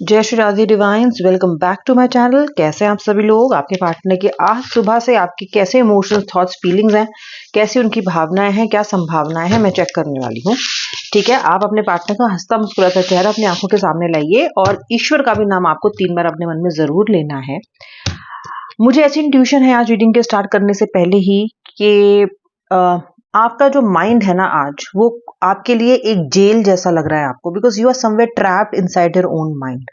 जय Shri Radhe divines, welcome back to my channel. कैसे हैं आप सभी लोग? आपके पार्टनर की आज सुबह से आपकी कैसे इमोशंस, थॉट्स, फीलिंग्स हैं, कैसी उनकी भावनाएं हैं, क्या संभावनाएं हैं, मैं चेक करने वाली हूँ। ठीक है, आप अपने पार्टनर का हंसता मुस्कुराता चेहरा अपनी आंखों के सामने लाइए और ईश्वर का भी नाम आपको 3 बार अपने मन में जरूर लेना है। मुझे ऐसी इंट्यूशन है आज रीडिंग के स्टार्ट करने से पहले ही कि आपका जो माइंड है ना आज वो आपके लिए एक जेल जैसा लग रहा है आपको, because you are somewhere trapped inside your own mind.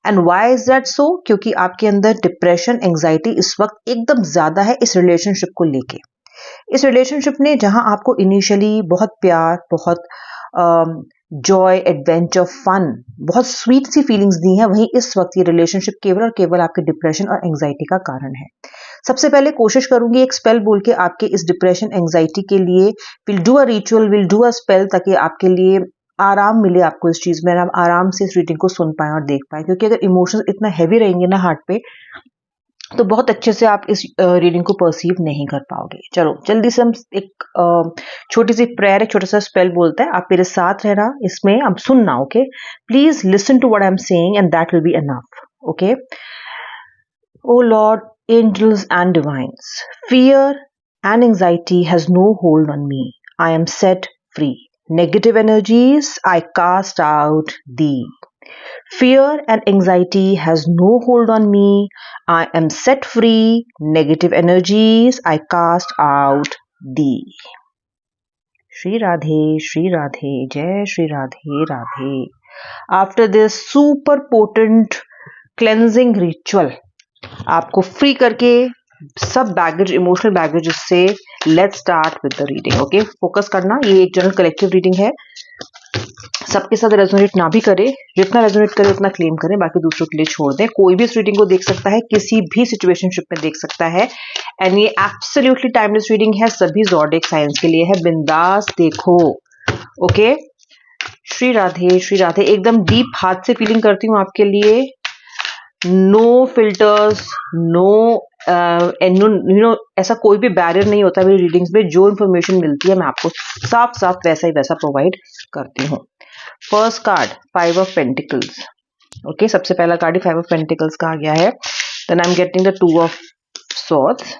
And why is that so? क्योंकि आपके अंदर डिप्रेशन, एंजाइटी इस वक्त एकदम ज्यादा है इस रिलेशनशिप को लेके। इस रिलेशनशिप ने जहां आपको इनिशियली बहुत प्यार, बहुत जॉय, एडवेंचर, फन, बहुत स्वीट सी फीलिंग्स दी हैं, वहीं इस वक्त ये रिलेशनशिप केवल और केवल आपके डिप्रेशन और एंजाइटी का कारण है। सबसे पहले कोशिश करूंगी एक स्पेल बोल के आपके इस डिप्रेशन, एंजाइटी के लिए will do a ritual, will do a spell, ताकि आपके लिए आराम मिले, आपको इस चीज में आप आराम से इस रीडिंग को सुन पाए और देख पाए। क्योंकि अगर इमोशंस इतना हैवी रहेंगे ना हार्ट पे, तो बहुत अच्छे से आप इस रीडिंग को परसीव नहीं कर पाओगे। चलो जल्दी से हम एक छोटी सी प्रेयर, एक छोटा सा स्पेल बोलते हैं। आप मेरे साथ रहना, इसमें अब सुनना। Okay, please listen to what I am saying and that will be enough. Okay, O lord, angels and divines, fear and anxiety has no hold on me. I am set free. Negative energies I cast out thee. Fear and anxiety has no hold on me. I am set free. Negative energies I cast out thee. Shri Radhe, Jai Shri Radhe, Radhe. After this super potent cleansing ritual, आपको free करके सब baggage, emotional baggage से let's start with the reading. Okay, focus करना, ये एक general collective reading है, सबके साथ रेजोनेट ना भी करे, जितना रेजोनेट करे उतना क्लेम करें, बाकी दूसरों के लिए छोड़ दें। कोई भी इस रीडिंग को देख सकता है, किसी भी सिचुएशनशिप में देख सकता है, एंड ये एब्सोल्युटली टाइमलेस रीडिंग है, सभी ज़ोडिएक साइंस के लिए है। बिंदास देखो। ओके, श्री राधे, एकदम डीप हाथ से फीलिंग करती हूँ आपके लिए। नो फिल्टर्स, नो ऐसा कोई भी बैरियर नहीं होता मेरी रीडिंग्स में। जो इन्फॉर्मेशन मिलती है मैं आपको साफ साफ वैसा ही वैसा प्रोवाइड करती हूँ। First card, 5 of pentacles. Okay, सबसे पहला कार्ड ही 5 ऑफ पेंटिकल्स का आ गया है। Then I am getting the 2 of swords.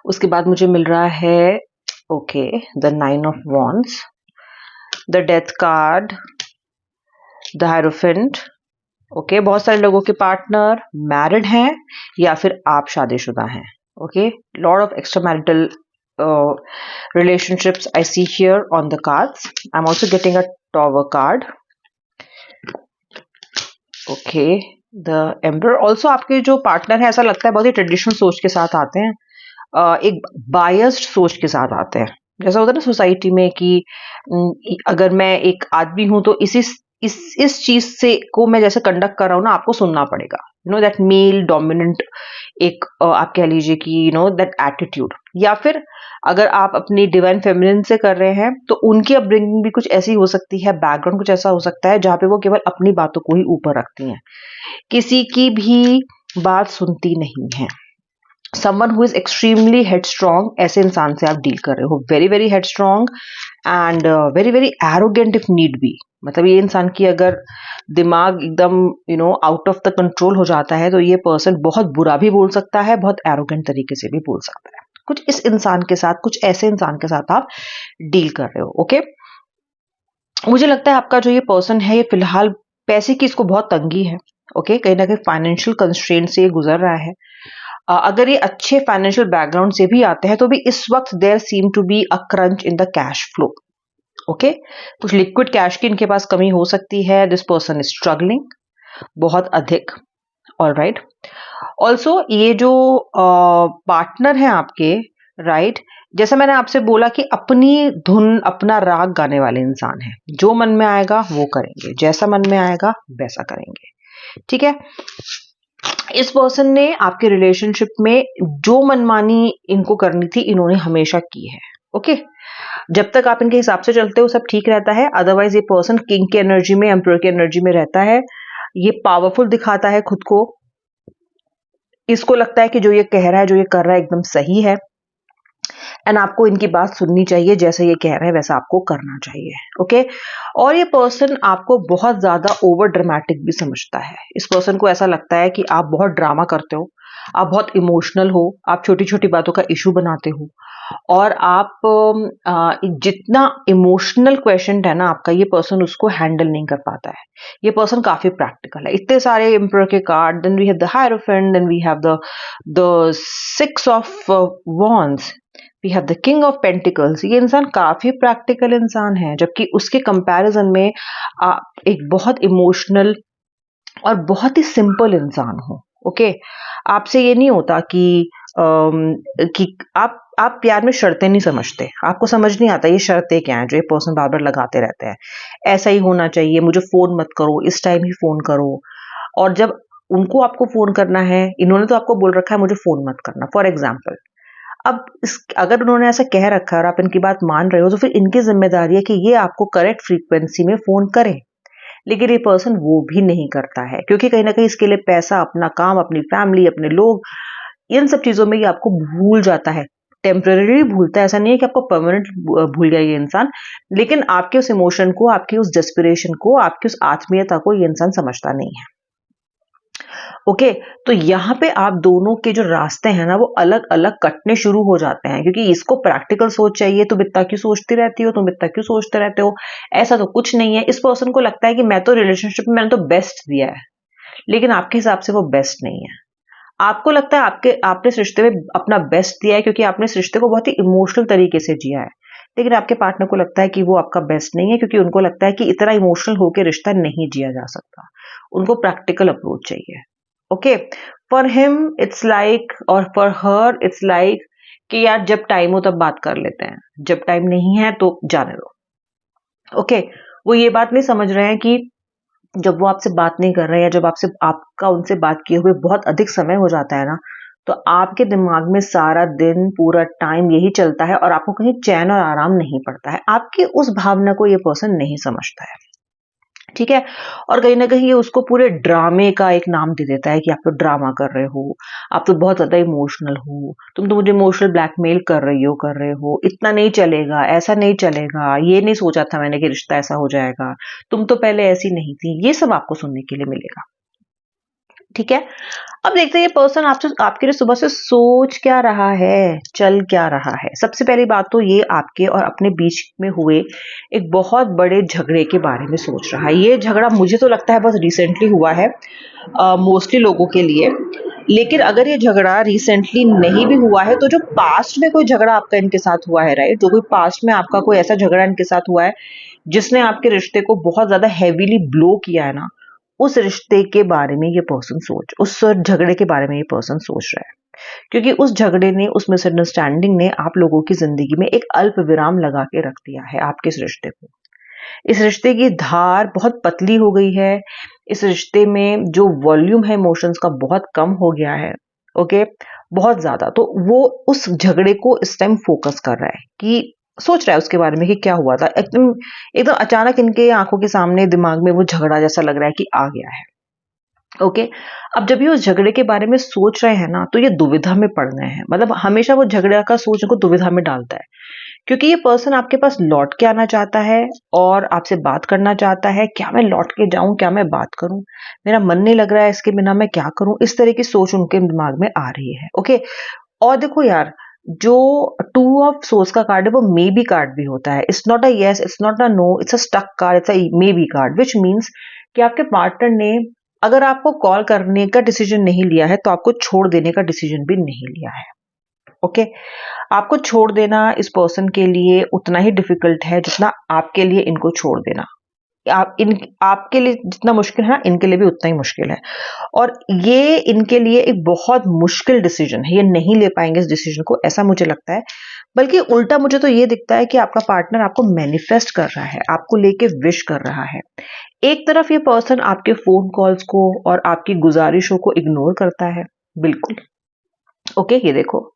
उसके बाद मुझे मिल रहा है okay the 9 of wands, the death card, the hierophant. Okay, बहुत सारे लोगों के पार्टनर मैरिड हैं या फिर आप शादीशुदा हैं। Okay, lot of extra marital relationships I see here on the cards. I'm also getting a tower card. Okay, the emperor. Also आपके जो पार्टनर है, ऐसा लगता है बहुत ही ट्रेडिशनल सोच के साथ आते हैं, एक बायस्ड सोच के साथ आते हैं। जैसा होता है ना सोसाइटी में कि अगर मैं एक आदमी हूं तो इस चीज से को मैं जैसे कंडक्ट कर रहा हूँ ना, आपको सुनना पड़ेगा। दैट मेल डोमिनेंट एक आप कह लीजिए कि दैट एटीट्यूड। या फिर अगर आप अपनी डिवाइन फेमिनिन से कर रहे हैं तो उनकी अपब्रिंगिंग भी कुछ ऐसी हो सकती है, बैकग्राउंड कुछ ऐसा हो सकता है जहाँ पे वो केवल अपनी बातों को ही ऊपर रखती हैं, किसी की भी बात सुनती नहीं है। Someone who is extremely headstrong, ऐसे इंसान से आप डील कर रहे हो। Very very headstrong and very very arrogant if need be. मतलब ये इंसान की अगर दिमाग एकदम आउट ऑफ द कंट्रोल हो जाता है तो ये पर्सन बहुत बुरा भी बोल सकता है, बहुत एरोगेंट तरीके से भी बोल सकता है। कुछ इस इंसान के साथ, कुछ ऐसे इंसान के साथ आप डील कर रहे हो। ओके, मुझे लगता है आपका जो ये पर्सन है, ये फिलहाल पैसे की इसको बहुत तंगी है। ओके, कहीं ना कहीं फाइनेंशियल कंस्ट्रेंट से ये गुजर रहा है। अगर ये अच्छे फाइनेंशियल बैकग्राउंड से भी आते हैं तो भी इस वक्त there seem to be a crunch in the cash flow. Okay, कुछ लिक्विड कैश की इनके पास कमी हो सकती है। दिस पर्सन इज स्ट्रगलिंग बहुत अधिक। ऑलराइट, ऑल्सो ये जो पार्टनर है आपके, राइट, जैसा मैंने आपसे बोला कि अपनी धुन, अपना राग गाने वाले इंसान है। जो मन में आएगा वो करेंगे, जैसा मन में आएगा वैसा करेंगे। ठीक है, इस पर्सन ने आपके रिलेशनशिप में जो मनमानी इनको करनी थी, इन्होंने हमेशा की है। ओके, जब तक आप इनके हिसाब से चलते हो सब ठीक रहता है। अदरवाइज ये पर्सन किंग की एनर्जी में, एम्परर की एनर्जी में रहता है। ये पावरफुल दिखाता है खुद को, इसको लगता है कि जो ये कह रहा है, जो ये कर रहा है एकदम सही है। एंड आपको इनकी बात सुननी चाहिए, जैसे ये कह रहे हैं वैसा आपको करना चाहिए। ओके। और ये पर्सन आपको बहुत ज्यादा ओवर ड्रामेटिक भी समझता है। इस पर्सन को ऐसा लगता है कि आप बहुत ड्रामा करते हो, आप बहुत इमोशनल हो, आप छोटी छोटी बातों का इशू बनाते हो, और आप जितना इमोशनल क्वेश्चन है ना आपका, ये पर्सन उसको हैंडल नहीं कर पाता है। ये पर्सन काफी प्रैक्टिकल है। इतने सारे एम्परर के card, then we have the hierophant, then we have the six of wands, we have the king of pentacles. ये इंसान काफी प्रैक्टिकल इंसान है, जबकि उसके कंपैरिजन में आप एक बहुत इमोशनल और बहुत ही सिंपल इंसान हो। ओके। आपसे ये नहीं होता कि आप प्यार में शर्तें नहीं समझते, आपको समझ नहीं आता ये शर्तें क्या हैं जो ये पर्सन बार बार लगाते रहते हैं। ऐसा ही होना चाहिए, मुझे फोन मत करो, इस टाइम ही फोन करो। और जब उनको आपको फोन करना है, इन्होंने तो आपको बोल रखा है मुझे फोन मत करना, फॉर एग्जाम्पल। अब अगर उन्होंने ऐसा कह रखा है और आप इनकी बात मान रहे हो, तो फिर इनकी जिम्मेदारी है कि ये आपको करेक्ट फ्रीक्वेंसी में फोन करें। लेकिन ये पर्सन वो भी नहीं करता है, क्योंकि कहीं ना कहीं इसके लिए पैसा, अपना काम, अपनी फैमिली, अपने लोग, इन सब चीजों में ये आपको भूल जाता है। टेम्पररी भूलता है, ऐसा नहीं है कि आपको परमानेंट भूल गया ये इंसान, लेकिन आपके उस इमोशन को, आपकी उस डेस्पिरेशन को, आपकी उस आत्मीयता को ये इंसान समझता नहीं है। ओके। तो यहाँ पे आप दोनों के जो रास्ते हैं ना, वो अलग अलग कटने शुरू हो जाते हैं, क्योंकि इसको प्रैक्टिकल सोच चाहिए, तुम इतना क्यों सोचती रहती हो, तुम इतना क्यों सोचते रहते हो, ऐसा तो कुछ नहीं है। इस पर्सन को लगता है कि मैं तो रिलेशनशिप में मैंने तो बेस्ट दिया है, लेकिन आपके हिसाब से वो बेस्ट नहीं है। आपको लगता है आपने इस रिश्ते में अपना बेस्ट दिया है, क्योंकि आपने इस रिश्ते को बहुत ही इमोशनल तरीके से जिया है। लेकिन आपके पार्टनर को लगता है कि वो आपका बेस्ट नहीं है, क्योंकि उनको लगता है कि इतना इमोशनल होकर रिश्ता नहीं जिया जा सकता। उनको प्रैक्टिकल अप्रोच चाहिए। Okay. For him it's like, और फॉर हर इट्स लाइक कि यार जब टाइम हो तब बात कर लेते हैं, जब टाइम नहीं है तो जाने दो। ओके। वो ये बात नहीं समझ रहे हैं कि जब वो आपसे बात नहीं कर रहे हैं, या जब आपका उनसे बात किए हुए बहुत अधिक समय हो जाता है ना, तो आपके दिमाग में सारा दिन पूरा टाइम यही चलता है, और आपको कहीं चैन और आराम नहीं पड़ता है। आपकी उस भावना को ये पर्सन नहीं समझता है। ठीक है। और कहीं ना कहीं ये उसको पूरे ड्रामे का एक नाम दे देता है कि आप तो ड्रामा कर रहे हो, आप तो बहुत ज्यादा इमोशनल हो, तुम तो मुझे इमोशनल ब्लैकमेल कर रहे हो, इतना नहीं चलेगा, ऐसा नहीं चलेगा, ये नहीं सोचा था मैंने कि रिश्ता ऐसा हो जाएगा, तुम तो पहले ऐसी नहीं थी। ये सब आपको सुनने के लिए मिलेगा। ठीक है। अब देखते हैं ये पर्सन आपके लिए सुबह से सोच क्या रहा है, चल क्या रहा है। सबसे पहली बात तो ये आपके और अपने बीच में हुए एक बहुत बड़े झगड़े के बारे में सोच रहा है। ये झगड़ा मुझे तो लगता है बहुत रिसेंटली हुआ है, मोस्टली लोगों के लिए। लेकिन अगर ये झगड़ा रिसेंटली नहीं भी हुआ है, तो जो पास्ट में कोई झगड़ा आपका इनके साथ हुआ है, राइट, जो कोई पास्ट में आपका कोई ऐसा झगड़ा इनके साथ हुआ है जिसने आपके रिश्ते को बहुत ज्यादा हैवीली ब्लो किया है ना, उस रिश्ते के बारे में ये पर्सन उस झगड़े के बारे में ये पर्सन सोच रहा है। क्योंकि उस झगड़े ने, उस मिसअंडरस्टैंडिंग ने आप लोगों की जिंदगी में एक अल्प विराम लगा के रख दिया है आपके इस रिश्ते को। इस रिश्ते की धार बहुत पतली हो गई है। इस रिश्ते में जो वॉल्यूम है इमोशंस का बहुत कम हो गया है। ओके। बहुत ज्यादा। तो वो उस झगड़े को इस टाइम फोकस कर रहा है, कि सोच रहा है उसके बारे में कि क्या हुआ था। एकदम एकदम अचानक इनके आंखों के सामने, दिमाग में वो झगड़ा जैसा लग रहा है कि आ गया है। ओके। अब जब ये उस झगड़े के बारे में सोच रहे हैं ना, तो ये दुविधा में पड़ गए हैं। मतलब हमेशा वो झगड़े का सोच को दुविधा में डालता है, क्योंकि ये पर्सन आपके पास लौट के आना चाहता है और आपसे बात करना चाहता है। क्या मैं लौट के जाऊं, क्या मैं बात करूं, मेरा मन नहीं लग रहा है इसके बिना, मैं क्या करूं, इस तरह की सोच उनके दिमाग में आ रही है। ओके। और देखो यार, जो टू ऑफ सोर्स का कार्ड है वो मे बी कार्ड भी होता है। It's not a yes, it's not a no, it's a stuck card, it's a maybe card, which means कि आपके पार्टनर ने अगर आपको कॉल करने का डिसीजन नहीं लिया है, तो आपको छोड़ देने का डिसीजन भी नहीं लिया है। ओके। आपको छोड़ देना इस पर्सन के लिए उतना ही डिफिकल्ट है जितना आपके लिए इनको छोड़ देना। आपके लिए जितना मुश्किल है ना, इनके लिए भी उतना ही मुश्किल है। और ये इनके लिए एक बहुत मुश्किल डिसीजन है, ये नहीं ले पाएंगे इस डिसीजन को, ऐसा मुझे लगता है। बल्कि उल्टा मुझे तो ये दिखता है कि आपका पार्टनर आपको मैनिफेस्ट कर रहा है, आपको लेके विश कर रहा है। एक तरफ ये पर्सन आपके फोन कॉल्स को और आपकी गुजारिशों को इग्नोर करता है, बिल्कुल। ओके। ये देखो,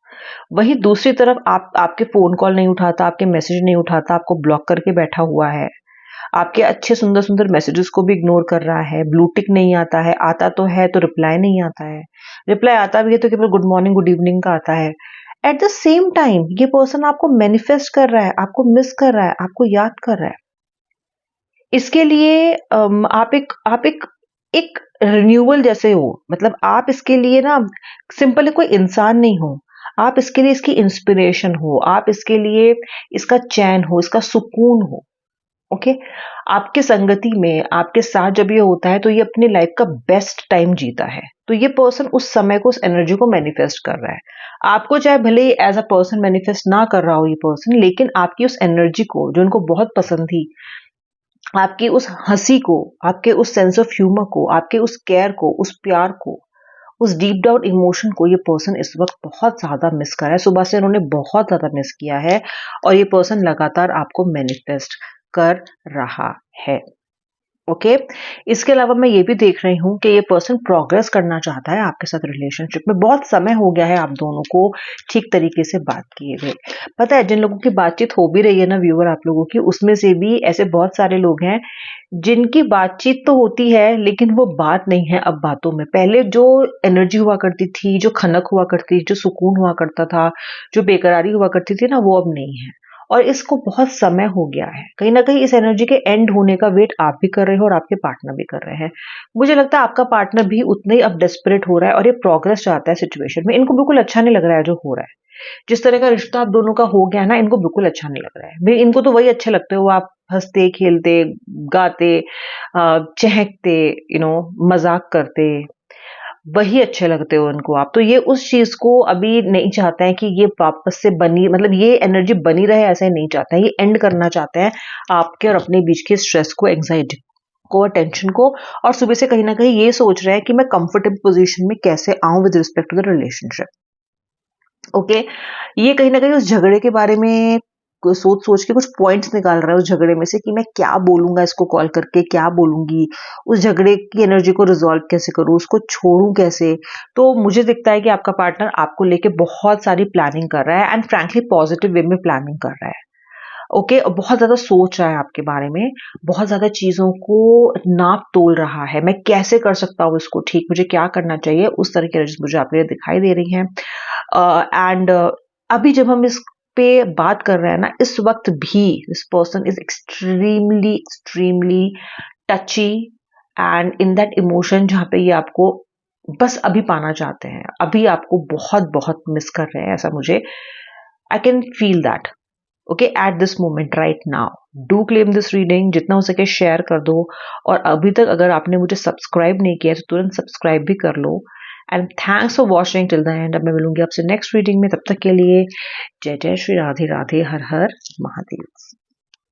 वही दूसरी तरफ आपके फोन कॉल नहीं उठाता, आपके मैसेज नहीं उठाता, आपको ब्लॉक करके बैठा हुआ है, आपके अच्छे सुंदर सुंदर मैसेजेस को भी इग्नोर कर रहा है। ब्लू टिक नहीं आता है, आता तो है तो रिप्लाई नहीं आता है, रिप्लाई आता भी है तो केवल गुड मॉर्निंग गुड इवनिंग का आता है। एट द सेम टाइम ये पर्सन आपको मैनिफेस्ट कर रहा है, आपको मिस कर रहा है, आपको याद कर रहा है। इसके लिए आप एक रिन्यूअल जैसे हो, मतलब आप इसके लिए ना सिंपल कोई इंसान नहीं हो, आप इसके लिए इसकी इंस्पिरेशन हो, आप इसके लिए इसका चैन हो, इसका सुकून हो। ओके, आपके संगति में आपके साथ जब ये होता है तो ये अपनी लाइफ का बेस्ट टाइम जीता है। तो ये पर्सन उस समय को, उस एनर्जी को मैनिफेस्ट कर रहा है। आपको चाहे भले एज अ पर्सन मैनिफेस्ट ना कर रहा हो ये पर्सन, लेकिन आपकी उस एनर्जी को जो उनको बहुत पसंद थी, आपकी उस हंसी को, आपके उस सेंस ऑफ ह्यूमर को, आपके उस केयर को, उस प्यार को, उस डीप डाउन इमोशन को ये पर्सन इस वक्त बहुत ज्यादा मिस कर रहा है। सुबह से उन्होंने बहुत ज्यादा मिस किया है और ये पर्सन लगातार आपको मैनिफेस्ट कर रहा है। ओके, इसके अलावा मैं ये भी देख रही हूँ कि ये पर्सन प्रोग्रेस करना चाहता है आपके साथ रिलेशनशिप में। बहुत समय हो गया है आप दोनों को ठीक तरीके से बात किए हुए। पता है, जिन लोगों की बातचीत हो भी रही है ना व्यूअर आप लोगों की, उसमें से भी ऐसे बहुत सारे लोग हैं जिनकी बातचीत तो होती है लेकिन वो बात नहीं है अब बातों में। पहले जो एनर्जी हुआ करती थी, जो खनक हुआ करती थी, जो सुकून हुआ करता था, जो बेकरारी हुआ करती थी ना, वो अब नहीं है। और इसको बहुत समय हो गया है। कहीं ना कहीं इस एनर्जी के एंड होने का वेट आप भी कर रहे हो और आपके पार्टनर भी कर रहे हैं। मुझे लगता है आपका पार्टनर भी उतना ही अब डेस्परेट हो रहा है और ये प्रोग्रेस चाहता है सिचुएशन में। इनको बिल्कुल अच्छा नहीं लग रहा है जो हो रहा है। जिस तरह का रिश्ता आप दोनों का हो गया है ना, इनको बिल्कुल अच्छा नहीं लग रहा है भाई। इनको तो वही अच्छे लगते हो, आप हंसते खेलते गाते चहकते, मजाक करते, वही अच्छे लगते हो उनको आप। तो ये उस चीज को अभी नहीं चाहते हैं कि ये वापस से बनी, मतलब ये एनर्जी बनी रहे, ऐसा ही नहीं चाहते हैं। ये एंड करना चाहते हैं आपके और अपने बीच के स्ट्रेस को, एंग्जाइटी को और टेंशन को। और सुबह से कहीं ना कहीं ये सोच रहे हैं कि मैं कंफर्टेबल पोजीशन में कैसे आऊं with respect to the relationship. Okay, ये कहीं ना कहीं उस झगड़े के बारे में सोच सोच के कुछ पॉइंट्स निकाल रहा है उस झगड़े में से कि मैं क्या बोलूंगा इसको कॉल करके, क्या बोलूंगी, उस झगड़े की एनर्जी को रिजॉल्व कैसे करूं, उसको छोड़ूं कैसे। तो मुझे दिखता है कि आपका पार्टनर आपको लेके बहुत सारी प्लानिंग कर रहा है एंड फ्रैंकली पॉजिटिव वे में प्लानिंग कर रहा है। ओके, बहुत ज्यादा सोच रहा है आपके बारे में, बहुत ज्यादा चीजों को नाप तोल रहा है। मैं कैसे कर सकता हूँ इसको ठीक, मुझे क्या करना चाहिए, उस तरह की एनर्जी मुझे आपके लिए दिखाई दे रही है। एंड अभी जब हम इस पे बात कर रहे हैं ना, इस वक्त भी this person is extremely extremely टची and in that emotion, जहाँ पे ये आपको बस अभी पाना चाहते हैं, अभी आपको बहुत बहुत मिस कर रहे हैं। ऐसा मुझे, I can feel that. Okay, at this moment right now do claim this reading, जितना हो सके शेयर कर दो। और अभी तक अगर आपने मुझे सब्सक्राइब नहीं किया तो तुरंत सब्सक्राइब भी कर लो। And thanks for watching till the end. अब मैं मिलूंगी आपसे नेक्स्ट रीडिंग में, तब तक के लिए जय जय श्री राधे राधे, हर हर महादेव।